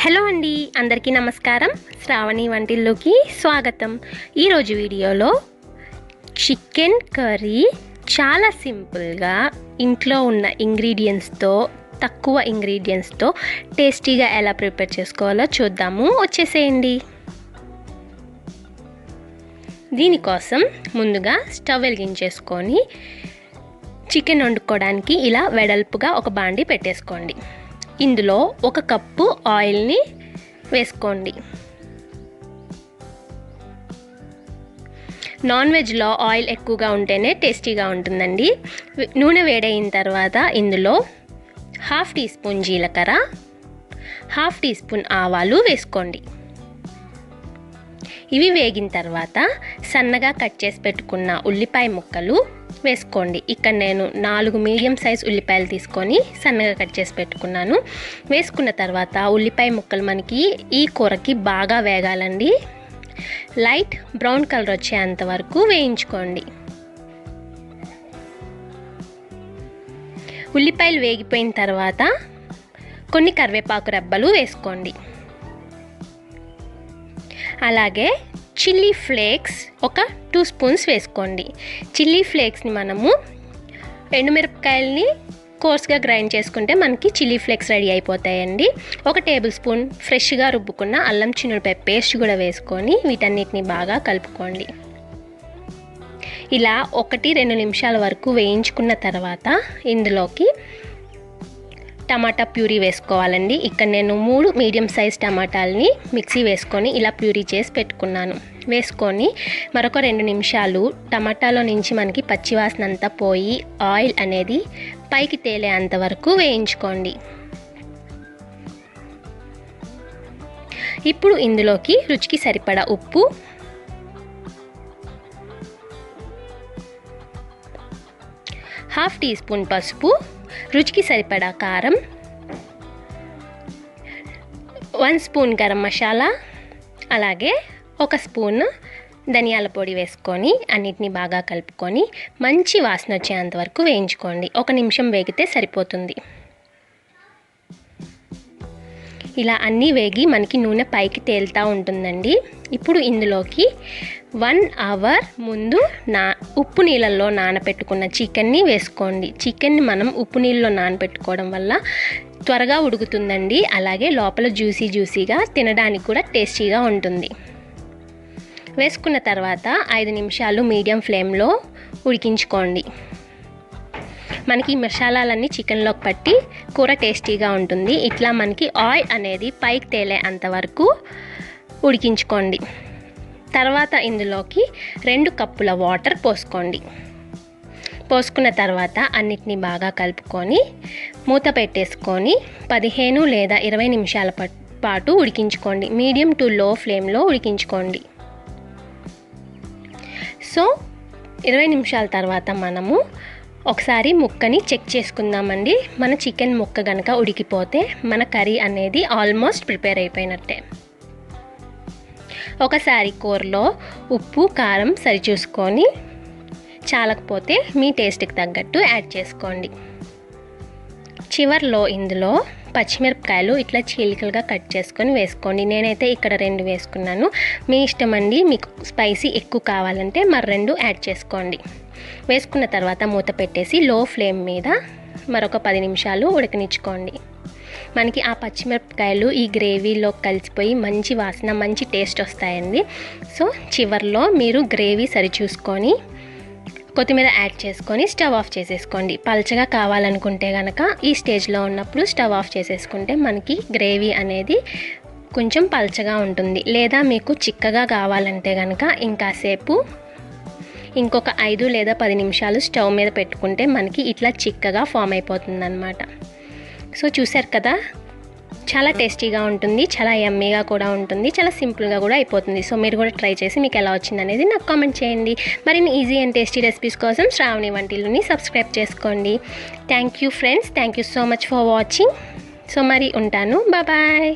Hello అండి, అందరికీ నమస్కారం. శ్రావణివంటిల్లుకి స్వాగతం. ఈరోజు వీడియోలో చికెన్ కర్రీ చాలా సింపుల్గా ఇంట్లో ఉన్న ఇంగ్రీడియంట్స్తో, తక్కువ ఇంగ్రీడియంట్స్తో టేస్టీగా ఎలా ప్రిపేర్ చేసుకోవాలో చూద్దాము. వచ్చేసేయండి. దీనికోసం ముందుగా స్టవ్ వెలిగించేసుకొని చికెన్ వండుకోవడానికి ఇలా వెడల్పుగా ఒక బాండి పెట్టేసుకోండి. ఇందులో 1 కప్పు ఆయిల్ని వేసుకోండి. నాన్ వెజ్లో ఆయిల్ ఎక్కువగా ఉంటేనే టేస్టీగా ఉంటుందండి. నూనె వేడైన తర్వాత ఇందులో 1/2 టీ స్పూన్ జీలకర్ర, 1/2 టీ స్పూన్ ఆవాలు వేసుకోండి. ఇవి వేగిన తర్వాత సన్నగా కట్ చేసి పెట్టుకున్న ఉల్లిపాయ ముక్కలు వేసుకోండి. ఇక్కడ నేను 4 మీడియం సైజ్ ఉల్లిపాయలు తీసుకొని సన్నగా కట్ చేసి పెట్టుకున్నాను. వేసుకున్న తర్వాత ఉల్లిపాయ ముక్కలు మనకి ఈ కూరకి బాగా వేగాలండి. లైట్ బ్రౌన్ కలర్ వచ్చేంత వరకు వేయించుకోండి. ఉల్లిపాయలు వేగిపోయిన తర్వాత కొన్ని కరివేపాకు రెబ్బలు వేసుకోండి. అలాగే చిల్లీ ఫ్లేక్స్ ఒక 2 స్పూన్స్ వేసుకోండి. చిల్లీ ఫ్లేక్స్ని మనము ఎండుమిరపకాయలని కోర్స్గా గ్రైండ్ చేసుకుంటే మనకి చిల్లీ ఫ్లేక్స్ రెడీ అయిపోతాయండి. 1 టేబుల్ స్పూన్ ఫ్రెష్గా రుబ్బుకున్న అల్లం చిన్నులపాయ పేస్ట్ కూడా వేసుకొని వీటన్నిటిని బాగా కలుపుకోండి. ఇలా 1-2 నిమిషాల వరకు వేయించుకున్న తర్వాత ఇందులోకి టమాటా ప్యూరీ వేసుకోవాలండి. ఇక్కడ నేను 3 మీడియం సైజ్ టమాటాలని మిక్సీ వేసుకొని ఇలా ప్యూరీ చేసి పెట్టుకున్నాను. వేసుకొని మరొక 2 నిమిషాలు టమాటాలో నుంచి మనకి పచ్చివాసన అంతా పోయి ఆయిల్ అనేది పైకి తేలేంత వరకు వేయించుకోండి. ఇప్పుడు ఇందులోకి రుచికి సరిపడా ఉప్పు, హాఫ్ టీ స్పూన్ పసుపు, రుచికి సరిపడా కారం, 1 స్పూన్ గరం మసాలా, అలాగే 1 స్పూన్ ధనియాల పొడి వేసుకొని అన్నిటిని బాగా కలుపుకొని మంచి వాసన వచ్చేంత వరకు వేయించుకోండి. 1 నిమిషం వేగితే సరిపోతుంది. ఇలా అన్నీ వేగి మనకి నూనె పైకి తేలుతూ ఉంటుందండి. ఇప్పుడు ఇందులోకి 1 అవర్ ముందు ఉప్పు నీళ్ళల్లో నానబెట్టుకున్న చికెన్ని వేసుకోండి. చికెన్ని మనం ఉప్పు నీళ్ళలో నానబెట్టుకోవడం వల్ల త్వరగా ఉడుకుతుందండి. అలాగే లోపల జ్యూసీగా తినడానికి కూడా టేస్టీగా ఉంటుంది. వేసుకున్న తర్వాత 5 నిమిషాలు మీడియం ఫ్లేమ్లో ఉడికించుకోండి. మనకి మసాలాలన్నీ చికెన్లోకి పట్టి కూర టేస్టీగా ఉంటుంది. ఇట్లా మనకి ఆయిల్ అనేది పైకి తేలే అంతవరకు ఉడికించుకోండి. తర్వాత ఇందులోకి 2 కప్పుల వాటర్ పోసుకోండి. పోసుకున్న తర్వాత అన్నిటినీ బాగా కలుపుకొని మూత పెట్టేసుకొని 15 లేదా 20 నిమిషాల పాటు ఉడికించుకోండి. మీడియం టు లో ఫ్లేమ్లో ఉడికించుకోండి. సో 20 నిమిషాల తర్వాత మనము ఒకసారి ముక్కని చెక్ చేసుకుందామండి. మన చికెన్ ముక్క కనుక ఉడికిపోతే మన కర్రీ అనేది ఆల్మోస్ట్ ప్రిపేర్ అయిపోయినట్టే. ఒకసారి కూరలో ఉప్పు కారం సరిచూసుకొని చాలకపోతే మీ టేస్ట్కి తగ్గట్టు యాడ్ చేసుకోండి. చివర్లో ఇందులో పచ్చిమిరపకాయలు ఇట్లా చీలికలుగా కట్ చేసుకొని వేసుకోండి. నేనైతే ఇక్కడ 2 వేసుకున్నాను. మీ ఇష్టం అండి, మీకు స్పైసీ ఎక్కువ కావాలంటే మరి 2 యాడ్ చేసుకోండి. వేసుకున్న తర్వాత మూత పెట్టేసి లో ఫ్లేమ్ మీద మరొక 10 నిమిషాలు ఉడకనిచ్చుకోండి. మనకి ఆ పచ్చిమిరపకాయలు ఈ గ్రేవీలో కలిసిపోయి మంచి వాసన, మంచి టేస్ట్ వస్తాయండి. సో చివర్లో మీరు గ్రేవీ సరిచూసుకొని కొత్తిమీర యాడ్ చేసుకొని స్టవ్ ఆఫ్ చేసేసుకోండి. పల్చగా కావాలనుకుంటే కనుక ఈ స్టేజ్లో ఉన్నప్పుడు స్టవ్ ఆఫ్ చేసేసుకుంటే మనకి గ్రేవీ అనేది కొంచెం పల్చగా ఉంటుంది. లేదా మీకు చిక్కగా కావాలంటే కనుక ఇంకాసేపు ఇంకొక 5 లేదా 10 నిమిషాలు స్టవ్ మీద పెట్టుకుంటే మనకి ఇట్లా చిక్కగా ఫామ్ అయిపోతుందన్నమాట. సో చూసారు కదా, చాలా టేస్టీగా ఉంటుంది, చాలా యమ్మీగా కూడా ఉంటుంది, చాలా సింపుల్గా కూడా అయిపోతుంది. సో మీరు కూడా ట్రై చేసి మీకు ఎలా వచ్చింది అనేది నాకు కామెంట్ చేయండి. మరిన్ని ఈజీ అండ్ టేస్టీ రెసిపీస్ కోసం శ్రావణి వంటిల్లుని సబ్స్క్రైబ్ చేసుకోండి. Thank you friends, thank you so much for watching. So మరి ఉంటాను, బాయ్.